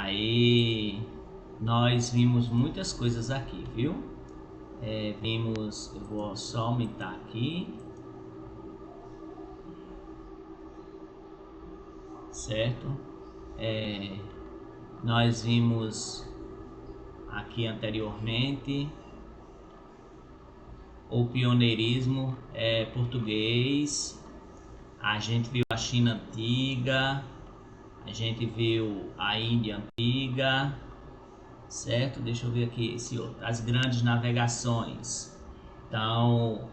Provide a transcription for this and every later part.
Aí nós vimos muitas coisas aqui, viu? Eu vou só aumentar aqui, certo? Nós vimos aqui anteriormente o pioneirismo português, a gente viu a China antiga, a gente viu a Índia antiga, certo? Deixa eu ver aqui esse outro, as grandes navegações. Então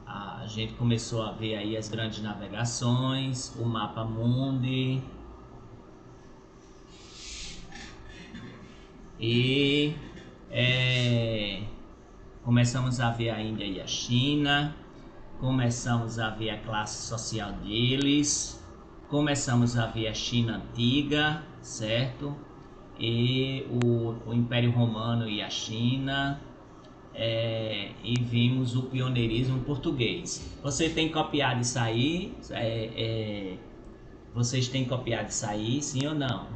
a gente começou a ver aí as grandes navegações, o mapa mundi e começamos a ver a Índia e a China, começamos a ver a classe social deles, começamos a ver a China antiga, certo? E o Império Romano e a China, e vimos o pioneirismo português. Você tem copiado isso aí? Vocês têm copiado isso aí, sim ou não?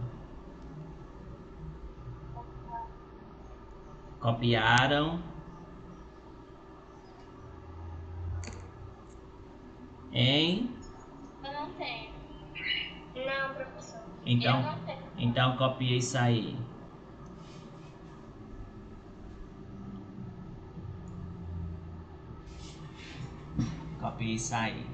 Copiaram? Hein? Eu não tenho. Não, professor. Então, Eu não tenho. então copia isso aí. Copia isso aí.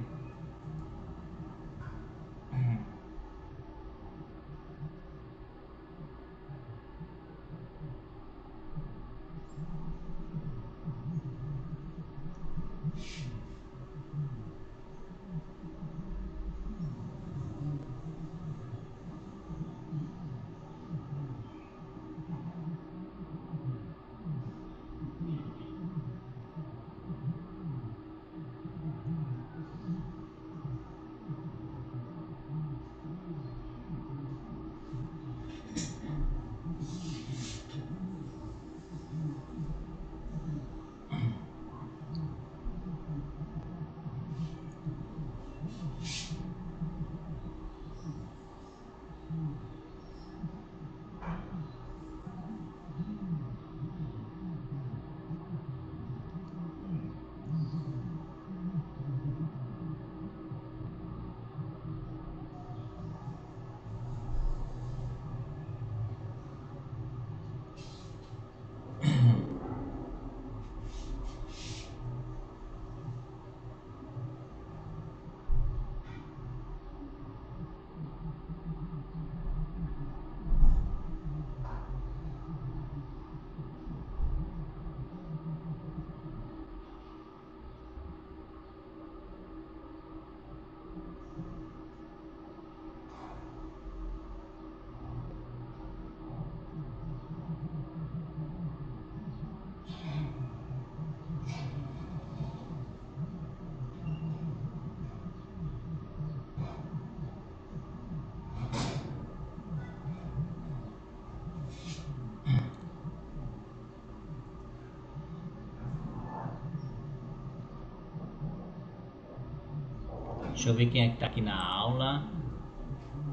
Deixa eu ver quem é que tá aqui na aula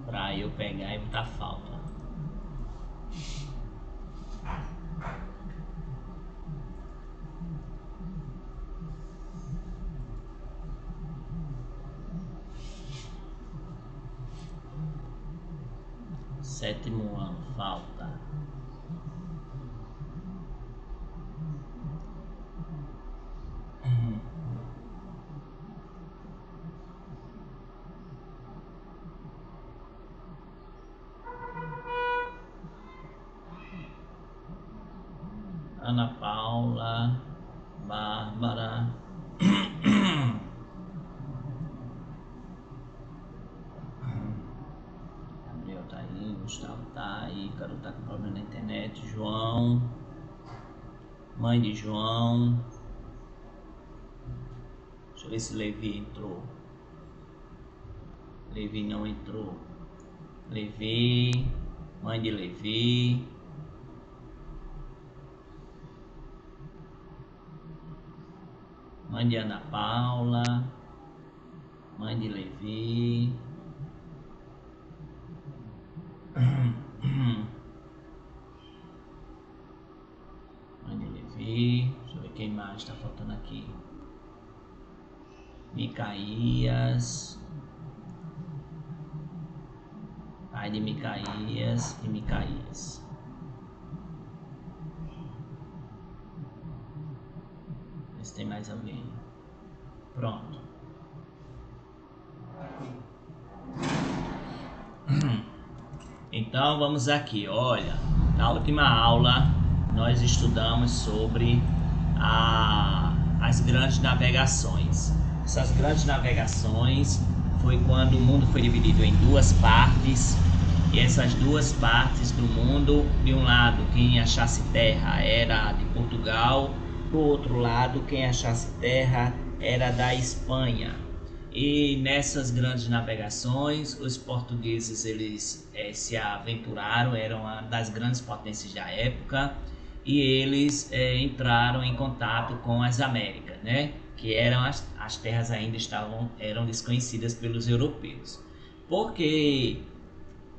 pra eu pegar e botar falta. Sétimo ano, falta. Ana Paula, Bárbara. Gabriel tá aí, Gustavo tá aí, Ícaro tá com problema na internet, João, mãe de João. Deixa eu ver se Levi entrou. Levi não entrou. Levi, mãe de Levi. Mãe de Ana Paula, mãe de Levi. Micaías, pai de Micaías e Micaías. Vê se tem mais alguém. Pronto. Então vamos aqui, olha, na última aula nós estudamos sobre as grandes navegações. Essas grandes navegações foi quando o mundo foi dividido em duas partes, e essas duas partes do mundo, de um lado quem achasse terra era de Portugal, do outro lado quem achasse terra era da Espanha. E nessas grandes navegações, os portugueses eles se aventuraram, eram uma das grandes potências da época, e eles entraram em contato com as Américas, né? Que eram as terras ainda eram desconhecidas pelos europeus. Porque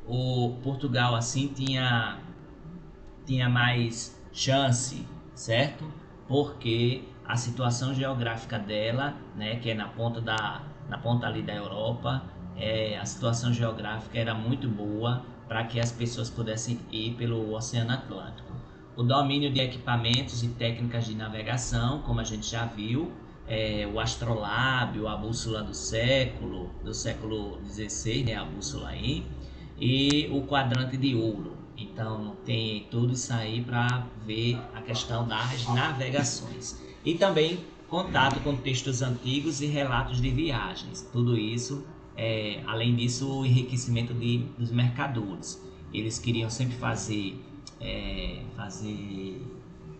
o Portugal assim tinha mais chance, certo? Porque a situação geográfica dela, né, que é na ponta ali da Europa, a situação geográfica era muito boa para que as pessoas pudessem ir pelo Oceano Atlântico. O domínio de equipamentos e técnicas de navegação, como a gente já viu, o astrolábio, a bússola do século XVI, né, a bússola aí, e o quadrante de ouro. Então tem tudo isso aí para ver a questão das navegações. E também contato com textos antigos e relatos de viagens. Tudo isso, além disso, o enriquecimento dos mercadores. Eles queriam sempre fazer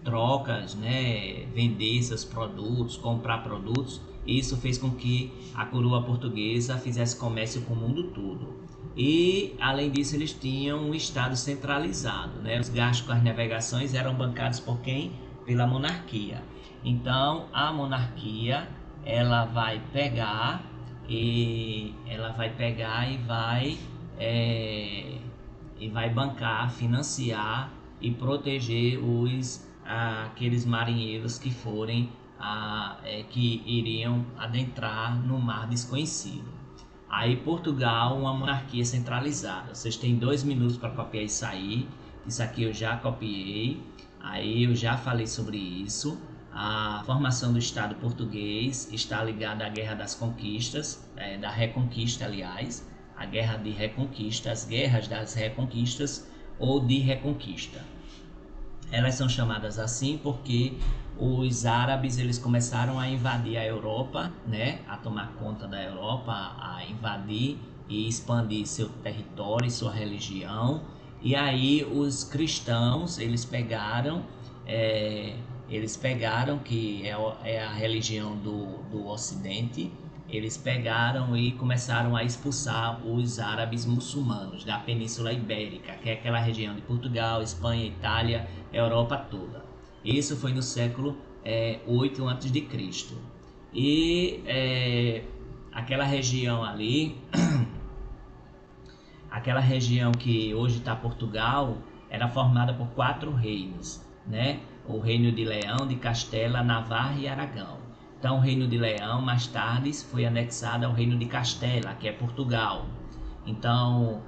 trocas, né? Vender seus produtos, comprar produtos. Isso fez com que a coroa portuguesa fizesse comércio com o mundo todo. E, além disso, eles tinham um estado centralizado, né? Os gastos com as navegações eram bancados por quem? Pela monarquia. Então, a monarquia, ela vai pegar e vai bancar, financiar e proteger aqueles marinheiros que forem que iriam adentrar no mar desconhecido. Aí Portugal, uma monarquia centralizada. Vocês têm 2 minutos para copiar isso aí. Isso aqui eu já copiei. Aí eu já falei sobre isso. A formação do Estado português está ligada à Guerra das Conquistas, da Reconquista, aliás, a Guerra de Reconquista, as Guerras das Reconquistas ou de Reconquista. Elas são chamadas assim porque os árabes eles começaram a invadir a Europa, né, a tomar conta da Europa, a invadir e expandir seu território e sua religião. E aí os cristãos eles pegaram que é a religião do Ocidente, eles pegaram e começaram a expulsar os árabes muçulmanos da Península Ibérica, que é aquela região de Portugal, Espanha, Itália, Europa toda. Isso foi no século 8 a.C. E aquela região ali, aquela região que hoje está Portugal, era formada por 4 reinos, né? O reino de Leão, de Castela, Navarra e Aragão. Então o reino de Leão mais tarde foi anexado ao reino de Castela, que é Portugal. Então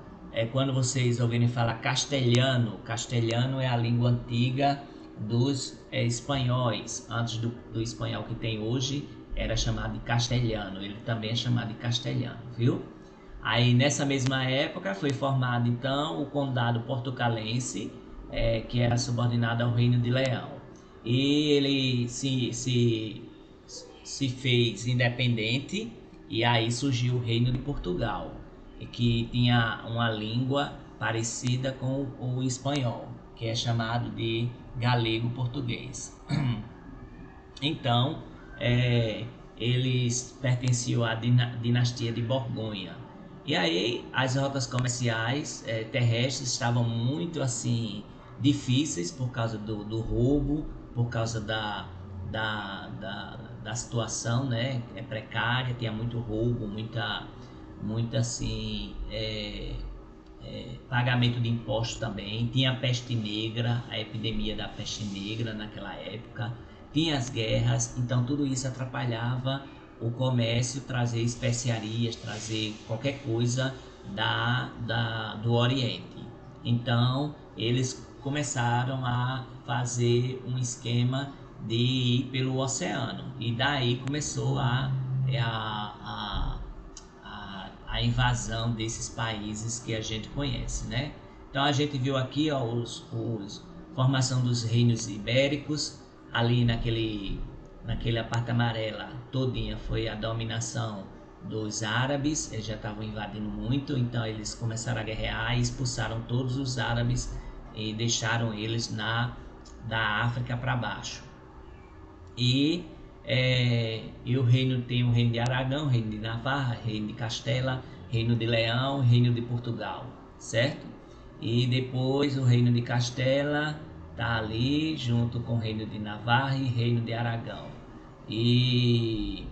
quando vocês ouvirem falar castelhano é a língua antiga dos espanhóis. Antes do espanhol que tem hoje era chamado de castelhano, ele também é chamado de castelhano, viu? Aí nessa mesma época foi formado então o condado portucalense, que era subordinado ao reino de Leão. E ele se fez independente, e aí surgiu o reino de Portugal, que tinha uma língua parecida com o espanhol, que é chamado de galego-português. Então, eles pertenciam à dinastia de Borgonha. E aí, as rotas comerciais terrestres estavam muito assim difíceis por causa do roubo, por causa da situação, né? Precária, tinha muito roubo, muita assim pagamento de impostos também, tinha a peste negra, a epidemia da peste negra naquela época, tinha as guerras, então tudo isso atrapalhava o comércio, trazer especiarias, trazer qualquer coisa do Oriente. Então eles começaram a fazer um esquema de ir pelo oceano, e daí começou a invasão desses países que a gente conhece, né? Então a gente viu aqui, ó, formação dos reinos ibéricos, ali naquela parte amarela todinha foi a dominação dos árabes. Eles já estavam invadindo muito, então eles começaram a guerrear e expulsaram todos os árabes e deixaram eles da África para baixo. E o reino tem o reino de Aragão, o reino de Navarra, reino de Castela, reino de Leão, reino de Portugal, certo? E depois o reino de Castela está ali junto com o reino de Navarra e reino de Aragão. E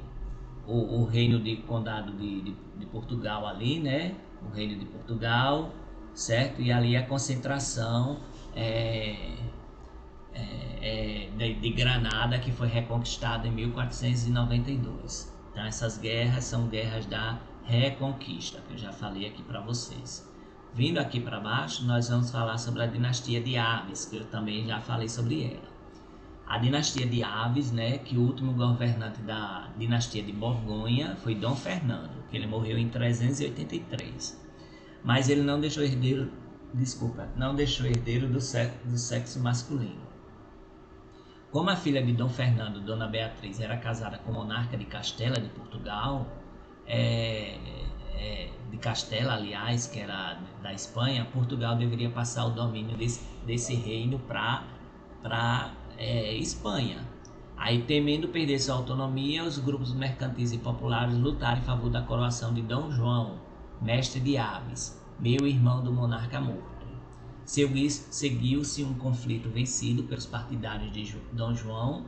o reino de condado de Portugal ali, né? O reino de Portugal, certo? E ali a concentração de Granada, que foi reconquistada em 1492. Então essas guerras são guerras da reconquista, que eu já falei aqui para vocês. Vindo aqui para baixo, nós vamos falar sobre a dinastia de Aves, que eu também já falei sobre ela. A dinastia de Aves, né, que o último governante da dinastia de Borgonha foi Dom Fernando, que ele morreu em 383. Mas ele não deixou herdeiro, do sexo masculino. Como a filha de Dom Fernando, Dona Beatriz, era casada com o monarca de Castela de Portugal, de Castela, aliás, que era da Espanha, Portugal deveria passar o domínio desse reino para Espanha. Aí, temendo perder sua autonomia, os grupos mercantis e populares lutaram em favor da coroação de Dom João, mestre de Aves, meio-irmão do monarca morto. Seguiu-se um conflito vencido pelos partidários de Dom João,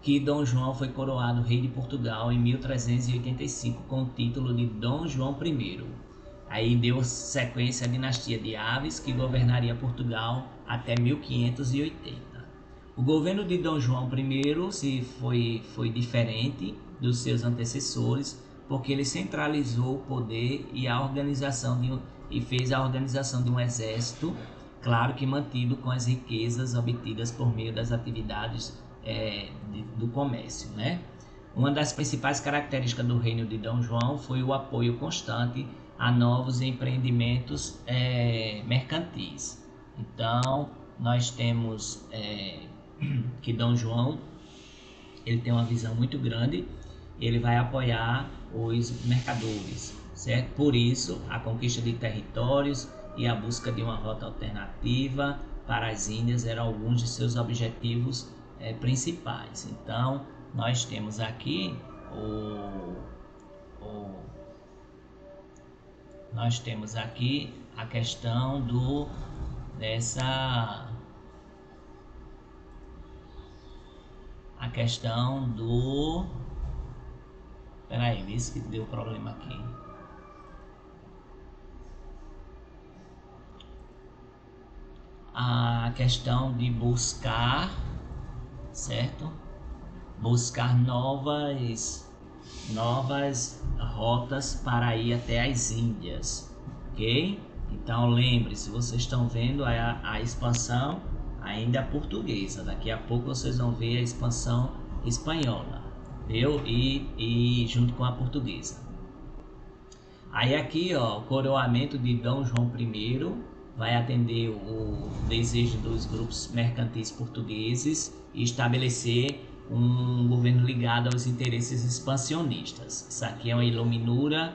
que Dom João foi coroado rei de Portugal em 1385 com o título de Dom João I. Aí deu sequência à dinastia de Aves, que governaria Portugal até 1580. O governo de Dom João I foi diferente dos seus antecessores, porque ele centralizou o poder e fez a organização de um exército, claro que mantido com as riquezas obtidas por meio das atividades do comércio, né? Uma das principais características do reino de Dom João foi o apoio constante a novos empreendimentos mercantis. Então, nós temos que Dom João ele tem uma visão muito grande, ele vai apoiar os mercadores, certo? Por isso, a conquista de territórios e a busca de uma rota alternativa para as Índias eram alguns de seus objetivos principais. Então, nós temos aqui a questão peraí, isso que deu problema aqui. A questão de buscar, certo? Buscar novas rotas para ir até as Índias, ok? Então lembre-se, vocês estão vendo a expansão ainda portuguesa. Daqui a pouco vocês vão ver a expansão espanhola, viu? E junto com a portuguesa. Aí aqui, ó, o coroamento de Dom João I vai atender o desejo dos grupos mercantis portugueses e estabelecer um governo ligado aos interesses expansionistas. Isso aqui é uma iluminura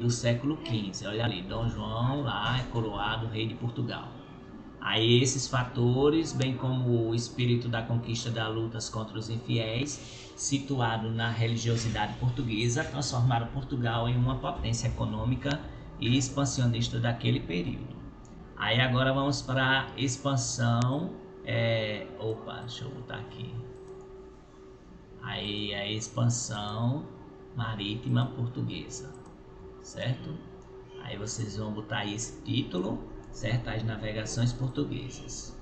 do século XV. Olha ali, Dom João lá é coroado rei de Portugal. Aí esses fatores, bem como o espírito da conquista das lutas contra os infiéis, situado na religiosidade portuguesa, transformaram Portugal em uma potência econômica e expansionista daquele período. Aí agora vamos para a expansão, deixa eu botar aqui. Aí a expansão marítima portuguesa, certo? Aí vocês vão botar aí esse título, certo? As navegações portuguesas.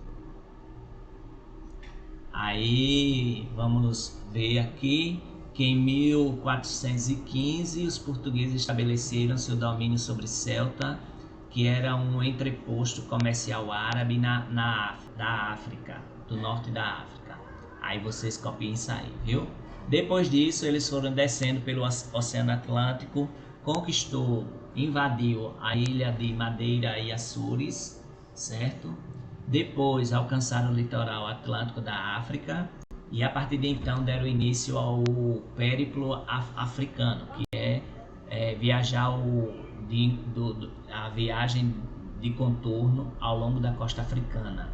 Aí vamos ver aqui que em 1415 os portugueses estabeleceram seu domínio sobre Celta, que era um entreposto comercial árabe da África, do norte da África. Aí vocês copiem isso aí, viu? Depois disso, eles foram descendo pelo Oceano Atlântico, invadiu a ilha de Madeira e Açores, certo? Depois alcançaram o litoral atlântico da África e a partir de então deram início ao périplo africano, que é viajar a viagem de contorno ao longo da costa africana,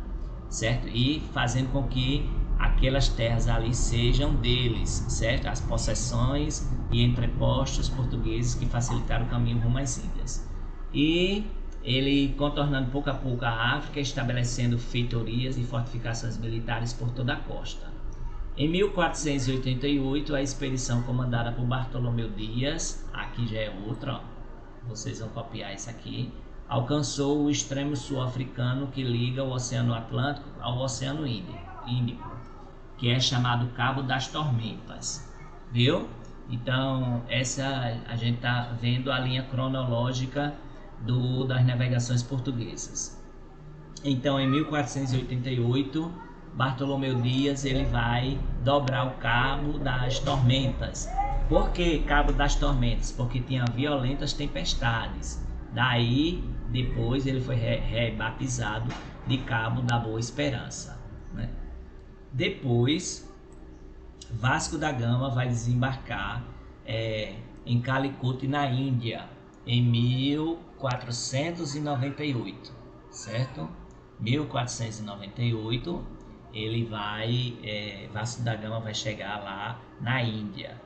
certo? E fazendo com que aquelas terras ali sejam deles, certo? As possessões e entrepostos portugueses que facilitaram o caminho rumo às ilhas. E ele contornando pouco a pouco a África, estabelecendo feitorias e fortificações militares por toda a costa. Em 1488, a expedição comandada por Bartolomeu Dias, aqui já é outra, ó, vocês vão copiar isso aqui, alcançou o extremo sul africano que liga o Oceano Atlântico ao Oceano Índico, que é chamado Cabo das Tormentas, viu? Então, a gente está vendo a linha cronológica das navegações portuguesas. Então, em 1488, Bartolomeu Dias ele vai dobrar o Cabo das Tormentas. Por que Cabo das Tormentas? Porque tinha violentas tempestades. Daí, depois, ele foi rebatizado de Cabo da Boa Esperança, né? Depois, Vasco da Gama vai desembarcar em Calicut, na Índia, em 1498, certo? 1498, Vasco da Gama vai chegar lá na Índia.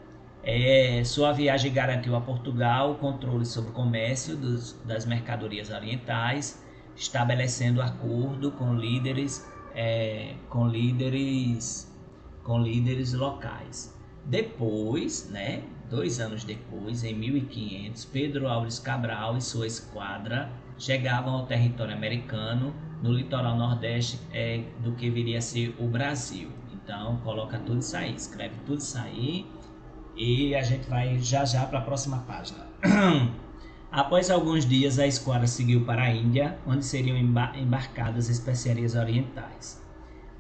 Sua viagem garantiu a Portugal o controle sobre o comércio das mercadorias orientais, estabelecendo acordo com líderes locais. Depois, né, 2 anos depois, em 1500, Pedro Álvares Cabral e sua esquadra chegavam ao território americano no litoral nordeste do que viria a ser o Brasil. Então, coloca tudo isso aí, escreve tudo isso aí e a gente vai já para a próxima página. Após alguns dias, a esquadra seguiu para a Índia, onde seriam embarcadas especiarias orientais.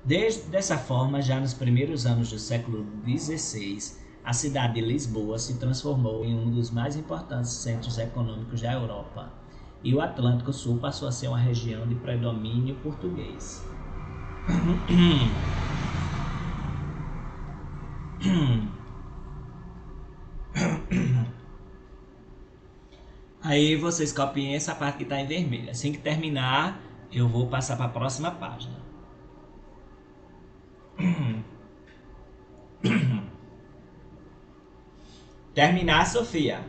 Dessa forma, já nos primeiros anos do século XVI, a cidade de Lisboa se transformou em um dos mais importantes centros econômicos da Europa, e o Atlântico Sul passou a ser uma região de predomínio português. Aí vocês copiem essa parte que está em vermelho. Assim que terminar, eu vou passar para a próxima página. Terminar, Sofia.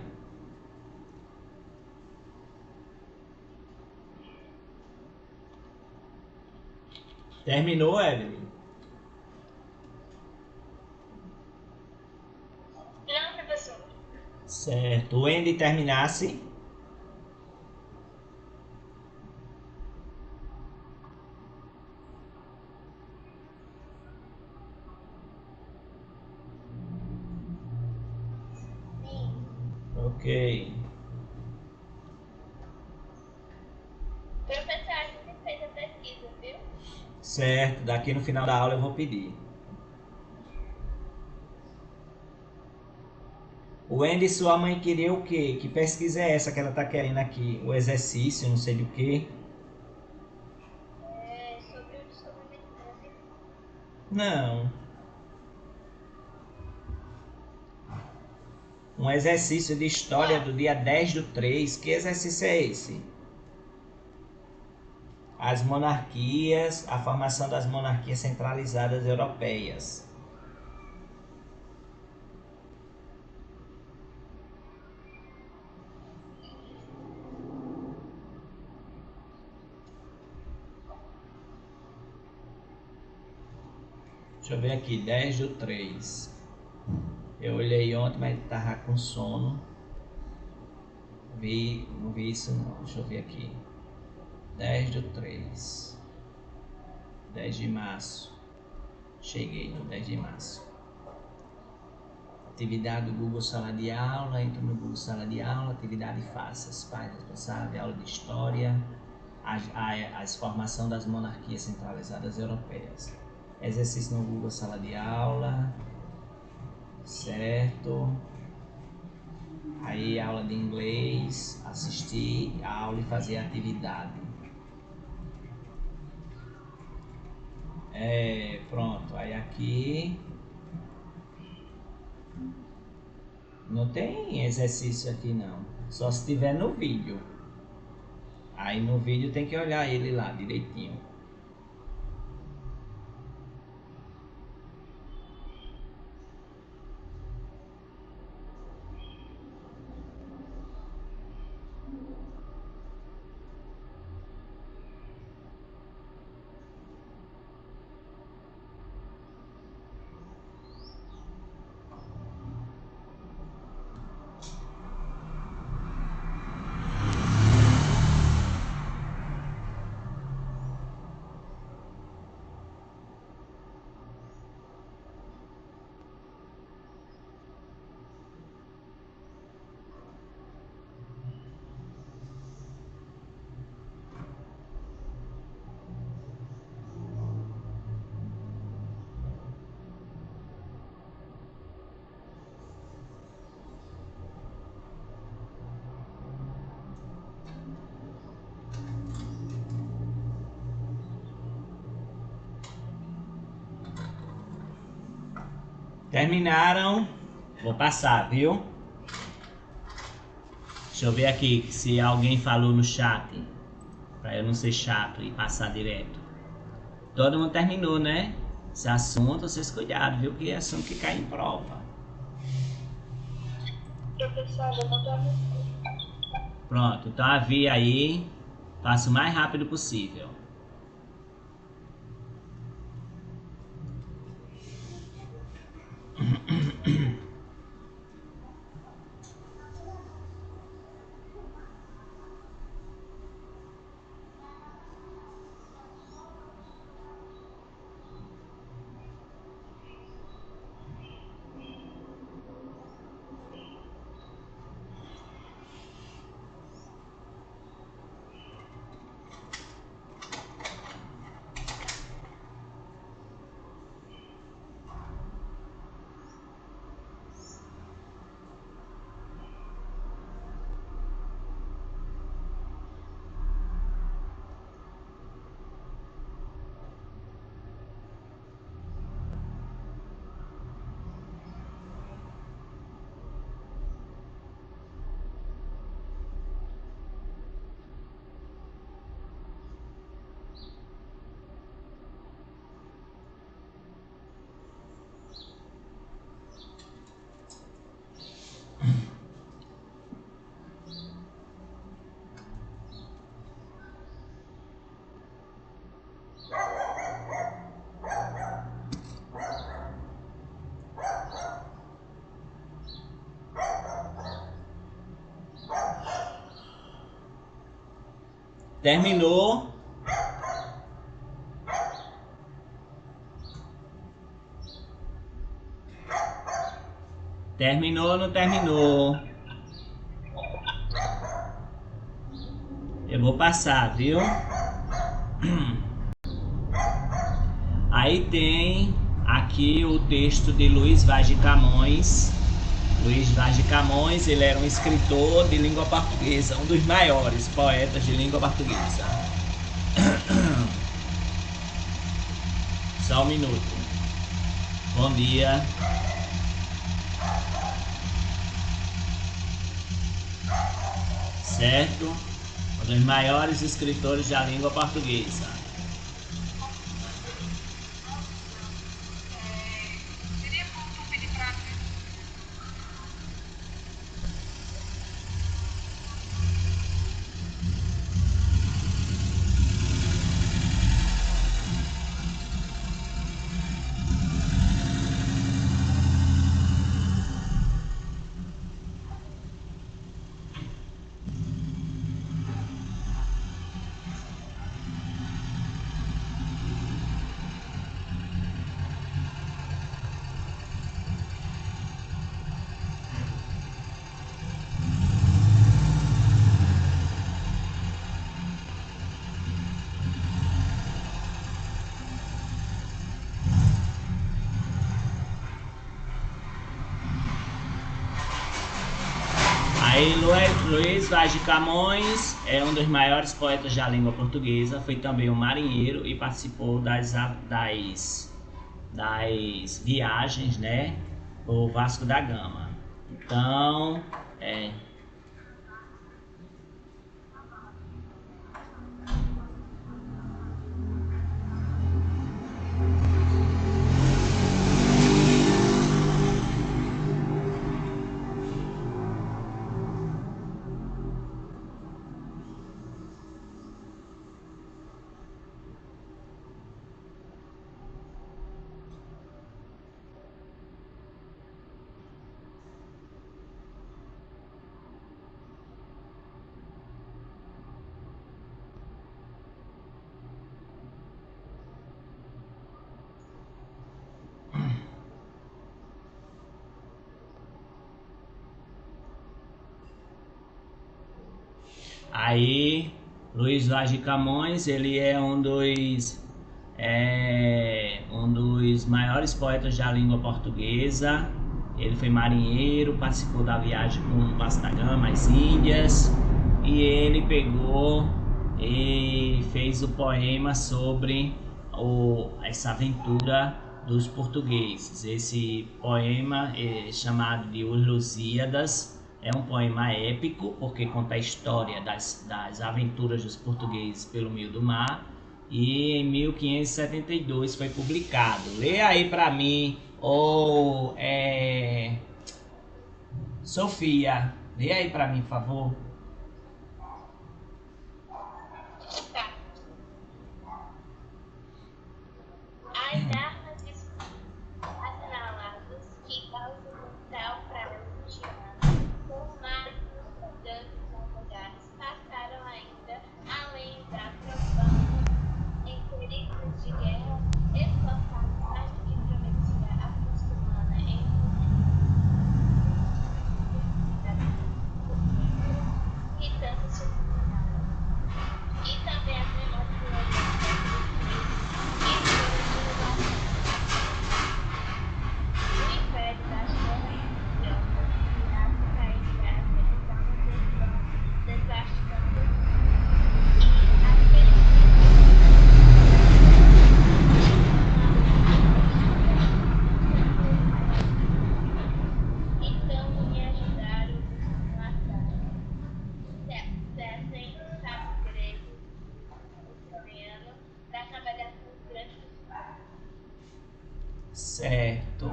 Terminou, Evelyn? Não, professor. Certo. O Andy terminasse. Ok. Professor, a gente fez a pesquisa, viu? Certo. Daqui no final da aula eu vou pedir. O Andy, sua mãe queria o quê? Que pesquisa é essa que ela tá querendo aqui? O exercício, não sei do quê. Sobre o descobrimento do Brasil. Não. Um exercício de história do dia 10/3. Que exercício é esse? As monarquias, a formação das monarquias centralizadas europeias. Deixa eu ver aqui, 10/3. Eu olhei ontem, mas estava com sono. Não vi isso não. Deixa eu ver aqui. 10/3. 10 de março. Cheguei no 10 de março. Atividade do Google Sala de Aula, entro no Google Sala de Aula, atividade faça, as páginas responsáveis, aula de História, a formação das monarquias centralizadas europeias. Exercício no Google Sala de Aula, certo? Aí aula de inglês, assistir a aula e fazer a atividade. Pronto, aí aqui não tem exercício aqui não, só se tiver no vídeo. Aí no vídeo tem que olhar ele lá direitinho. Terminaram? Vou passar, viu? Deixa eu ver aqui se alguém falou no chat, para eu não ser chato e passar direto. Todo mundo terminou, né? Esse assunto, vocês cuidado, viu? Que é assunto que cai em prova. Professor, eu não tô... Pronto, então avia aí, faça o mais rápido possível. Terminou? Terminou ou não terminou? Eu vou passar, viu? Aí tem aqui o texto de Luiz Vaz de Camões. Luiz Vaz de Camões, ele era um escritor de língua portuguesa, um dos maiores poetas de língua portuguesa. Só um minuto. Bom dia. Certo? Um dos maiores escritores da língua portuguesa. Aí Luís Vaz de Camões é um dos maiores poetas da língua portuguesa, foi também um marinheiro e participou das viagens, né, o Vasco da Gama. Então, aí Luís Vaz de Camões, ele é um dos maiores poetas da língua portuguesa. Ele foi marinheiro, participou da viagem com Vasco da Gama, as Índias, e ele pegou e fez o poema sobre essa aventura dos portugueses. Esse poema é chamado de Os Lusíadas. É um poema épico, porque conta a história das aventuras dos portugueses pelo meio do mar. E em 1572 foi publicado. Lê aí para mim, Sofia. Lê aí para mim, por favor. Tá. As armas assinaladas que causam mortal prazo de ano, formados nunca dantes navegados, passaram ainda além da trovão em perigos de guerra, esforçados mais do que prometia a força humana em que tanto se orgulhava. E também as memórias gloriosas e o império das torres religiosas virado cair em graça e estava devastando e aqueles então me ajudaram os matar. Descem sábio grego, italiano, das navegações grandes. Certo.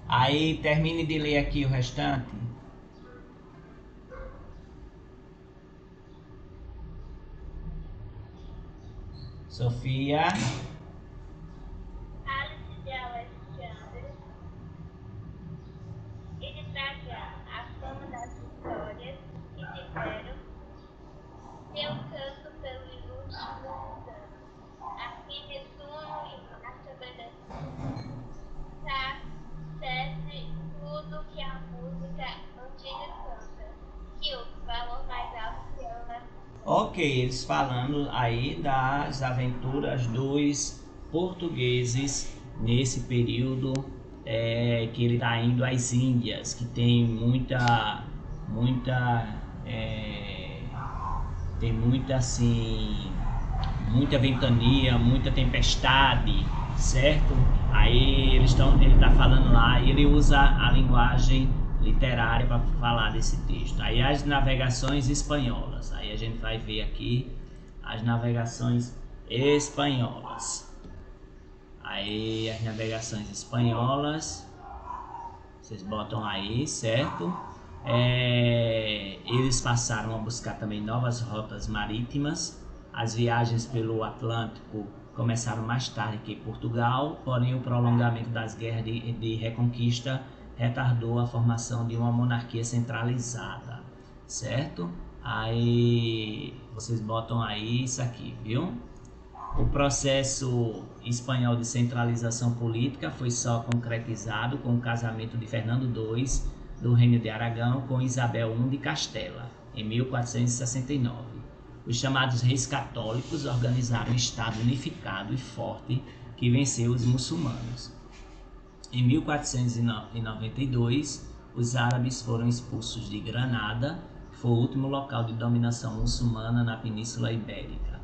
Aí termine de ler aqui o restante. Sofia. Alice de Alexandre e de Trajano, a fama das vitórias que tiveram seu canto pelo ilustre mundano, a quem ressoam e marcha obedece tudo que a música antiga canta, que o valor mais alto que ela. Ok, eles falando aí das aventuras dos portugueses nesse período que ele está indo às Índias, que tem muita ventania, muita tempestade, certo? Aí ele está falando lá e ele usa a linguagem literária para falar desse texto. Aí as navegações espanholas, aí a gente vai ver aqui as navegações espanholas. Aí as navegações espanholas, vocês botam aí, certo? Eles passaram a buscar também novas rotas marítimas. As viagens pelo Atlântico começaram mais tarde que Portugal, porém o prolongamento das guerras de reconquista retardou a formação de uma monarquia centralizada, certo? Aí vocês botam aí isso aqui, viu? O processo espanhol de centralização política foi só concretizado com o casamento de Fernando II do Reino de Aragão com Isabel I de Castela, em 1469. Os chamados reis católicos organizaram um Estado unificado e forte que venceu os muçulmanos. Em 1492, os árabes foram expulsos de Granada, que foi o último local de dominação muçulmana na Península Ibérica.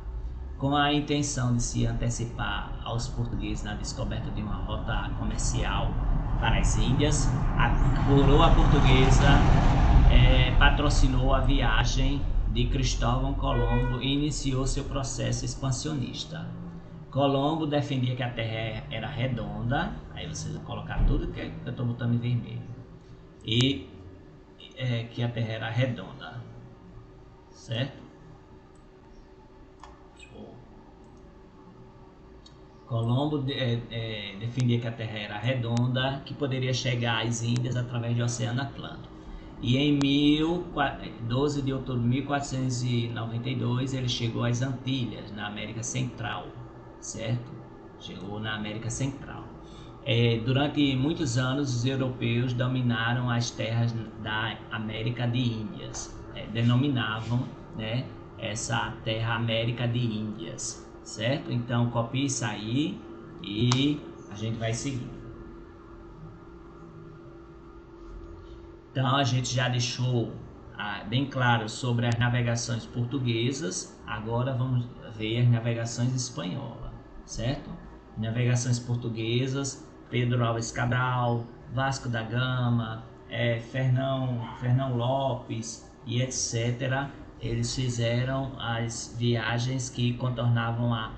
Com a intenção de se antecipar aos portugueses na descoberta de uma rota comercial para as Índias, a coroa portuguesa patrocinou a viagem de Cristóvão Colombo e iniciou seu processo expansionista. Colombo defendia que a Terra era redonda, aí vocês vão colocar tudo que eu estou botando em vermelho, e que a Terra era redonda, certo? Colombo defendia que a Terra era redonda, que poderia chegar às Índias através do Oceano Atlântico. E em 12 de outubro de 1492 ele chegou às Antilhas, na América Central, certo? Chegou na América Central. Durante muitos anos os europeus dominaram as terras da América de Índias, denominavam, né, essa terra América de Índias, certo? Então copie isso aí e a gente vai seguir. Então a gente já deixou bem claro sobre as navegações portuguesas, agora vamos ver as navegações espanholas, certo? Navegações portuguesas, Pedro Álvares Cabral, Vasco da Gama, Fernão Lopes e etc. Eles fizeram as viagens que contornavam a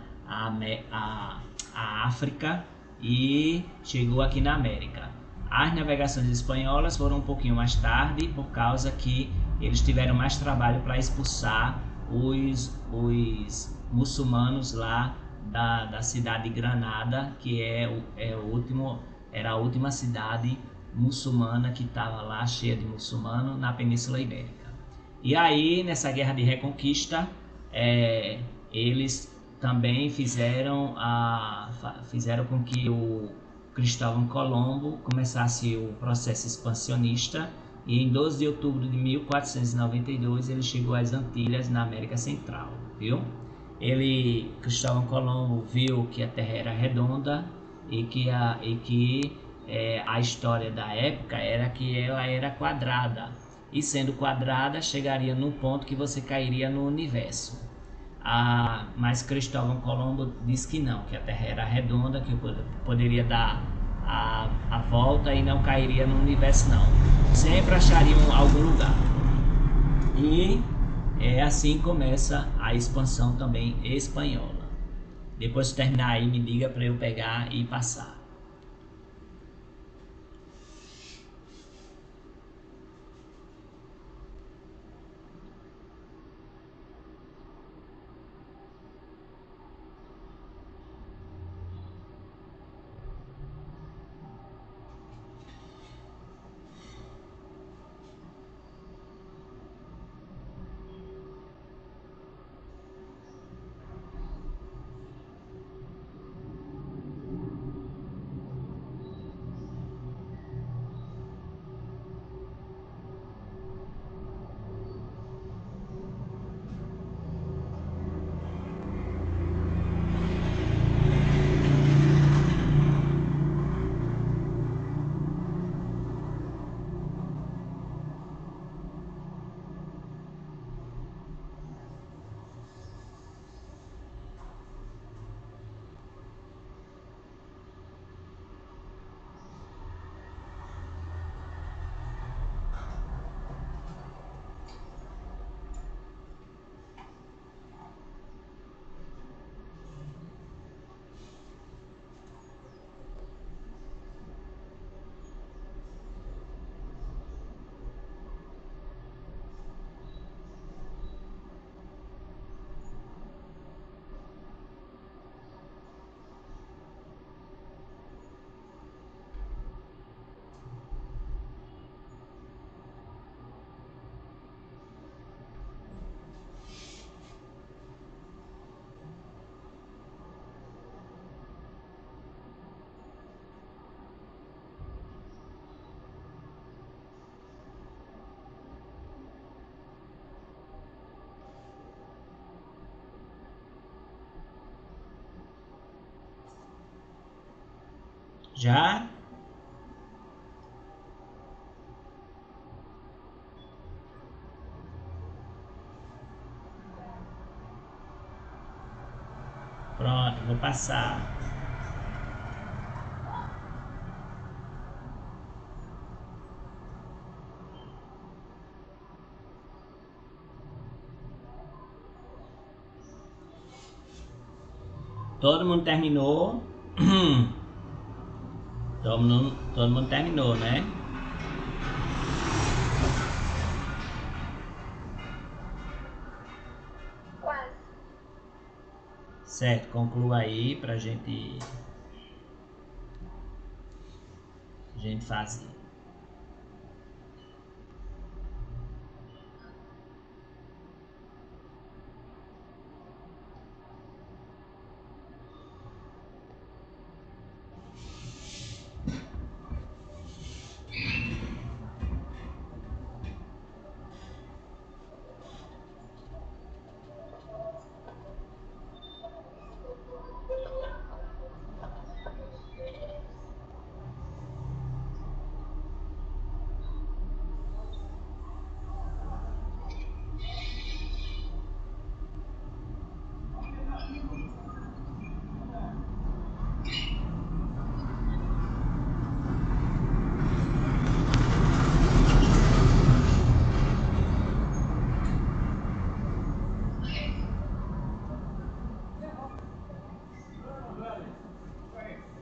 África e chegou aqui na América. As navegações espanholas foram um pouquinho mais tarde, por causa que eles tiveram mais trabalho para expulsar os muçulmanos lá da cidade de Granada, que era a última cidade muçulmana que estava lá, cheia de muçulmanos, na Península Ibérica. E aí, nessa guerra de reconquista, eles também fizeram com que o Cristóvão Colombo começasse o processo expansionista, e em 12 de outubro de 1492 ele chegou às Antilhas, na América Central, viu? Cristóvão Colombo viu que a Terra era redonda e que a história da época era que ela era quadrada, e sendo quadrada chegaria num ponto que você cairia no universo. Mas Cristóvão Colombo disse que não, que a Terra era redonda, que poderia dar a volta e não cairia no universo não, sempre achariam algum lugar. E assim começa a expansão também espanhola. Depois que terminar aí, me liga para eu pegar e passar. Já? Pronto, vou passar. Todo mundo terminou? Todo mundo terminou, né? Quase. Certo, conclua aí pra gente fazer.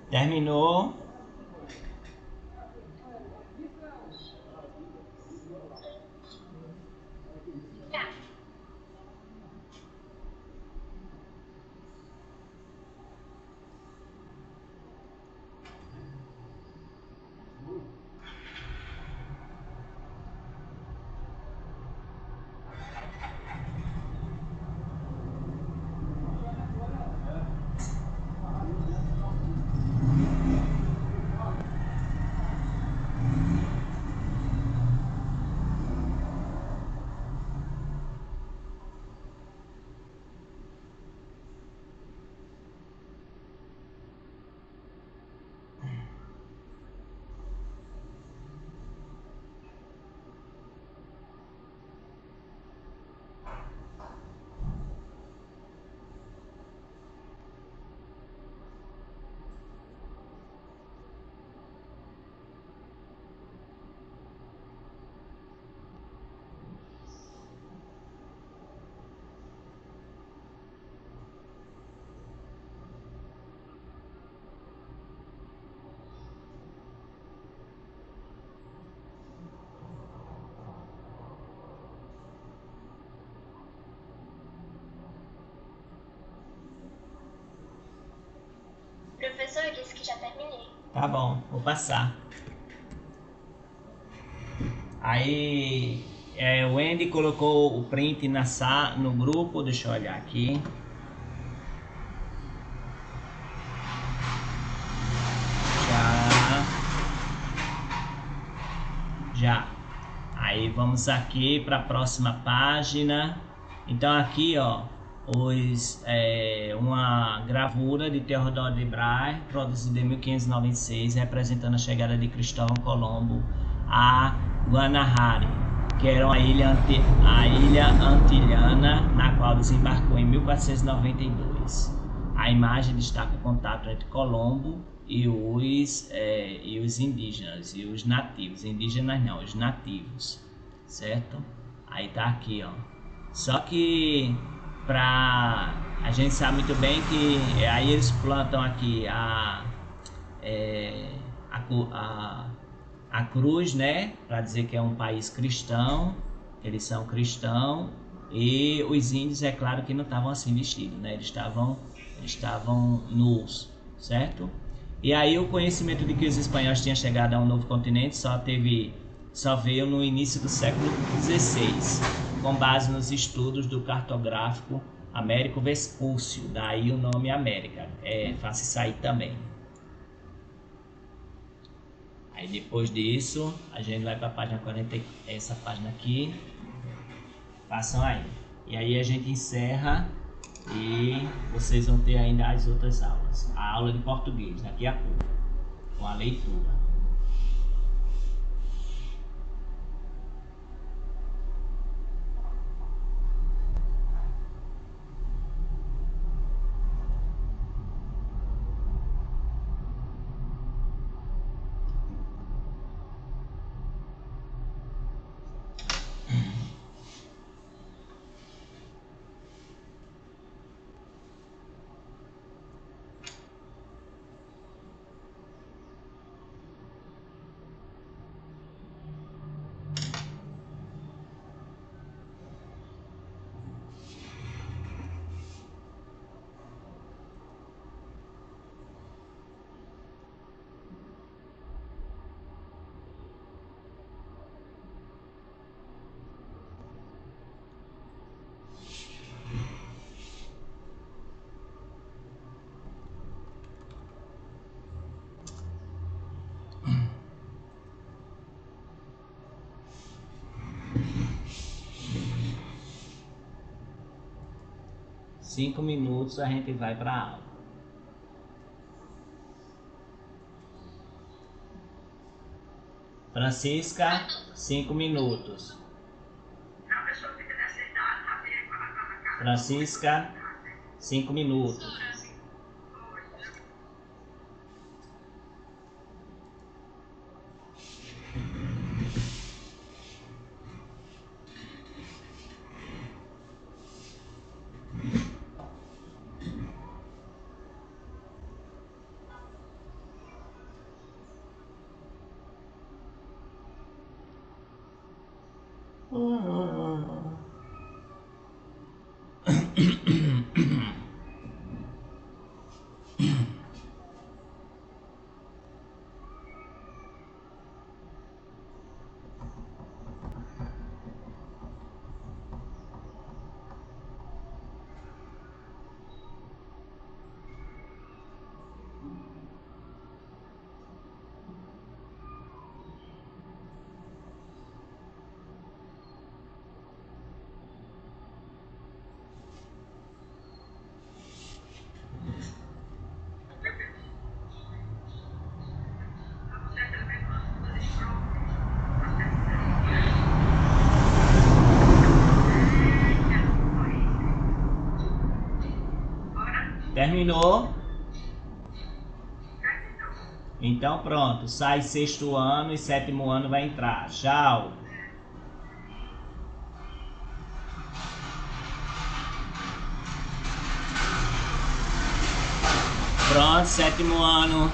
Terminou? Tá. Professor, disse que já terminei. Tá bom, vou passar. Aí, o Andy colocou o print no grupo, deixa eu olhar aqui. Já. Aí vamos aqui para a próxima página. Então aqui, ó, uma gravura de Theodore de Brahe, produzida em 1596, representando a chegada de Cristóvão Colombo a Guanahari, que era a ilha antilhana, na qual desembarcou em 1492. A imagem destaca o contato entre Colombo e os indígenas e os nativos. Indígenas não, os nativos, certo? Aí tá aqui, ó. Só que a gente sabe muito bem que aí eles plantam aqui a cruz, né? Para dizer que é um país cristão, eles são cristãos. E os índios, é claro que não estavam assim vestidos, né? Eles estavam nus, certo? E aí o conhecimento de que os espanhóis tinham chegado a um novo continente só veio no início do século XVI, com base nos estudos do cartográfico Américo Vespúcio, daí o nome América, fácil sair também. Aí depois disso, a gente vai para a página 40, essa página aqui, passam aí. E aí a gente encerra e vocês vão ter ainda as outras aulas. A aula de português daqui a pouco, com a leitura. 5 minutos a gente vai para a aula. Francisca, 5 minutos. Francisca, 5 minutos. Terminou? Então pronto, sai 6º ano e 7º ano vai entrar. Tchau. Pronto, 7º ano.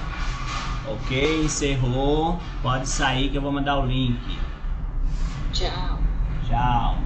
Ok, encerrou. Pode sair que eu vou mandar o link. Tchau. Tchau.